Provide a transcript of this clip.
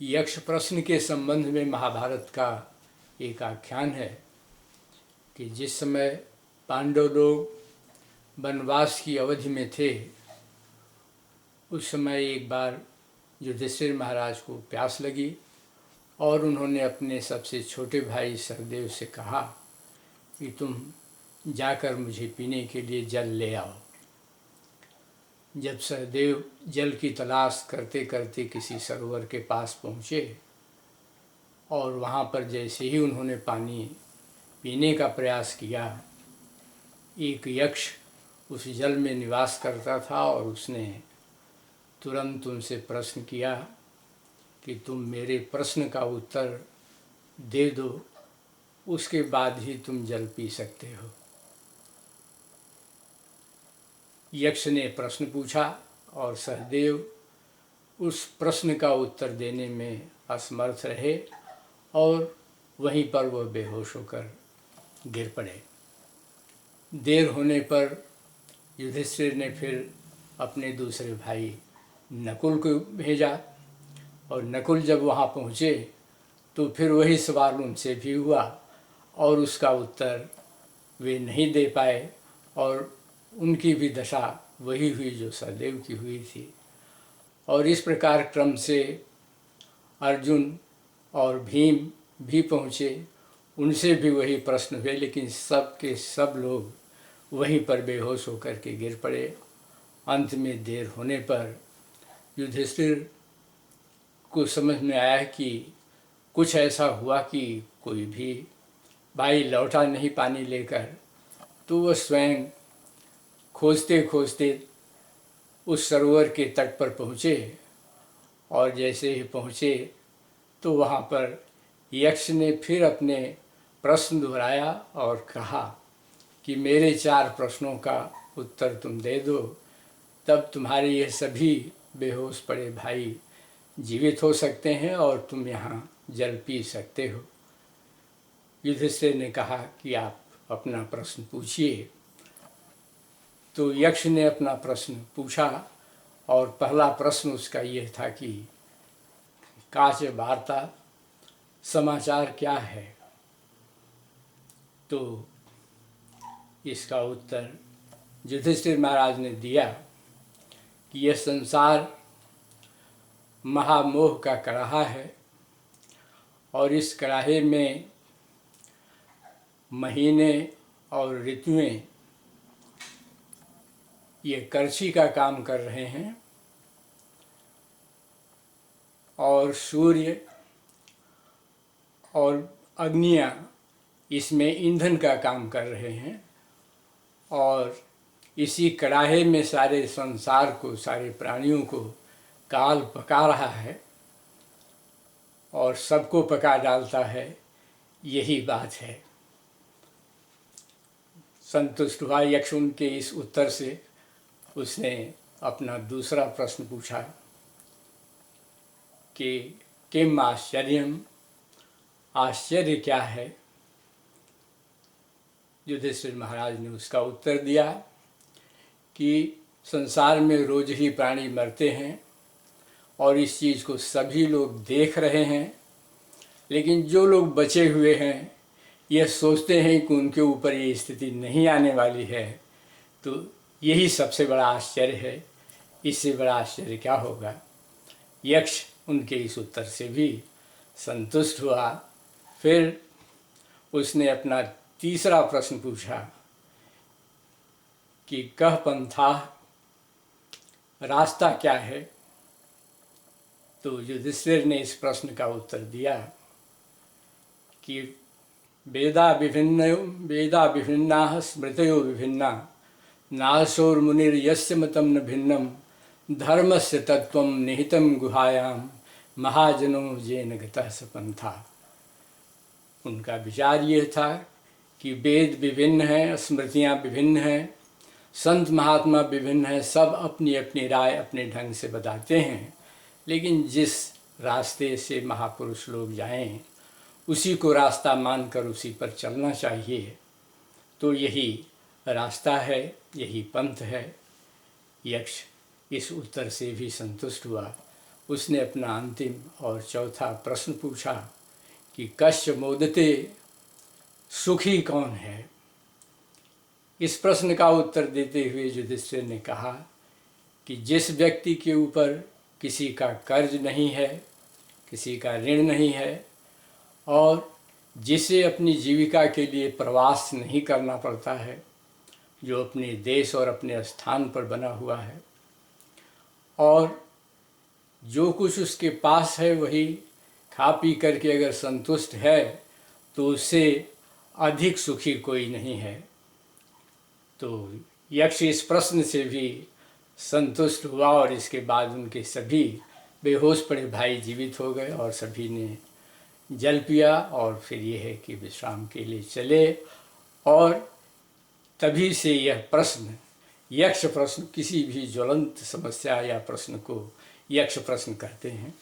यक्ष प्रश्न के संबंध में महाभारत का एक आख्यान है कि जिस समय पांडव लोग वनवास की अवधि में थे, उस समय एक बार युधिष्ठिर महाराज को प्यास लगी और उन्होंने अपने सबसे छोटे भाई सहदेव से कहा कि तुम जाकर मुझे पीने के लिए जल ले आओ। जब सहदेव जल की तलाश करते करते किसी सरोवर के पास पहुँचे और वहाँ पर जैसे ही उन्होंने पानी पीने का प्रयास किया, एक यक्ष उस जल में निवास करता था और उसने तुरंत उनसे प्रश्न किया कि तुम मेरे प्रश्न का उत्तर दे दो, उसके बाद ही तुम जल पी सकते हो। यक्ष ने प्रश्न पूछा और सहदेव उस प्रश्न का उत्तर देने में असमर्थ रहे और वहीं पर वह बेहोश होकर गिर पड़े। देर होने पर युधिष्ठिर ने फिर अपने दूसरे भाई नकुल को भेजा और नकुल जब वहाँ पहुँचे तो फिर वही सवाल उनसे भी हुआ और उसका उत्तर वे नहीं दे पाए और उनकी भी दशा वही हुई जो सहदेव की हुई थी। और इस प्रकार क्रम से अर्जुन और भीम भी पहुँचे, उनसे भी वही प्रश्न हुए, लेकिन सब के सब लोग वहीं पर बेहोश होकर के गिर पड़े। अंत में देर होने पर युधिष्ठिर को समझ में आया कि कुछ ऐसा हुआ कि कोई भी भाई लौटा नहीं पानी लेकर, तो वह स्वयं खोजते खोजते उस सरोवर के तट पर पहुँचे और जैसे ही पहुँचे तो वहाँ पर यक्ष ने फिर अपने प्रश्न दोहराया और कहा कि मेरे 4 प्रश्नों का उत्तर तुम दे दो, तब तुम्हारे ये सभी बेहोश पड़े भाई जीवित हो सकते हैं और तुम यहाँ जल पी सकते हो। युधिष्ठिर ने कहा कि आप अपना प्रश्न पूछिए। तो यक्ष ने अपना प्रश्न पूछा और पहला प्रश्न उसका यह था कि काच वार्ता, समाचार क्या है। तो इसका उत्तर युधिष्ठिर महाराज ने दिया कि यह संसार महामोह का कड़ाहा है और इस कड़ाहे में महीने और ऋतुएं ये करछी का काम कर रहे हैं और सूर्य और अग्नियाँ इसमें ईंधन का काम कर रहे हैं और इसी कड़ाहे में सारे संसार को, सारे प्राणियों को काल पका रहा है और सबको पका डालता है, यही बात है। संतुष्ट हुआ यक्ष उनके इस उत्तर से। उसने अपना दूसरा प्रश्न पूछा कि किम आश्चर्यम, आश्चर्य क्या है। युधिष्ठिर महाराज ने उसका उत्तर दिया कि संसार में रोज ही प्राणी मरते हैं और इस चीज़ को सभी लोग देख रहे हैं, लेकिन जो लोग बचे हुए हैं यह सोचते हैं कि उनके ऊपर ये स्थिति नहीं आने वाली है। तो यही सबसे बड़ा आश्चर्य है, इससे बड़ा आश्चर्य क्या होगा। यक्ष उनके इस उत्तर से भी संतुष्ट हुआ। फिर उसने अपना तीसरा प्रश्न पूछा कि कह पंथा, रास्ता क्या है। तो युधिष्ठिर ने इस प्रश्न का उत्तर दिया कि वेदा विभिन्ना स्मृतयो विभिन्ना, नासोर्मुनिर्यस्य मतं न भिन्नम, धर्मस्य तत्त्वं निहितं गुहायां, महाजनो येन गतः स पंथा। उनका विचार ये था कि वेद विभिन्न हैं, स्मृतियाँ विभिन्न हैं, संत महात्मा विभिन्न हैं, सब अपनी अपनी राय अपने ढंग से बताते हैं, लेकिन जिस रास्ते से महापुरुष लोग जाएं उसी को रास्ता मानकर उसी पर चलना चाहिए। तो यही रास्ता है, यही पंथ है। यक्ष इस उत्तर से भी संतुष्ट हुआ। उसने अपना अंतिम और चौथा प्रश्न पूछा कि कस्य मोदते, सुखी कौन है। इस प्रश्न का उत्तर देते हुए युधिष्ठिर ने कहा कि जिस व्यक्ति के ऊपर किसी का कर्ज नहीं है, किसी का ऋण नहीं है, और जिसे अपनी जीविका के लिए प्रवास नहीं करना पड़ता है, जो अपने देश और अपने स्थान पर बना हुआ है, और जो कुछ उसके पास है वही खा पी करके अगर संतुष्ट है, तो उससे अधिक सुखी कोई नहीं है। तो यक्ष इस प्रश्न से भी संतुष्ट हुआ और इसके बाद उनके सभी बेहोश पड़े भाई जीवित हो गए और सभी ने जल पिया और फिर यह है कि विश्राम के लिए चले। और तभी से यह प्रश्न, यक्ष प्रश्न, किसी भी ज्वलंत समस्या या प्रश्न को यक्ष प्रश्न कहते हैं।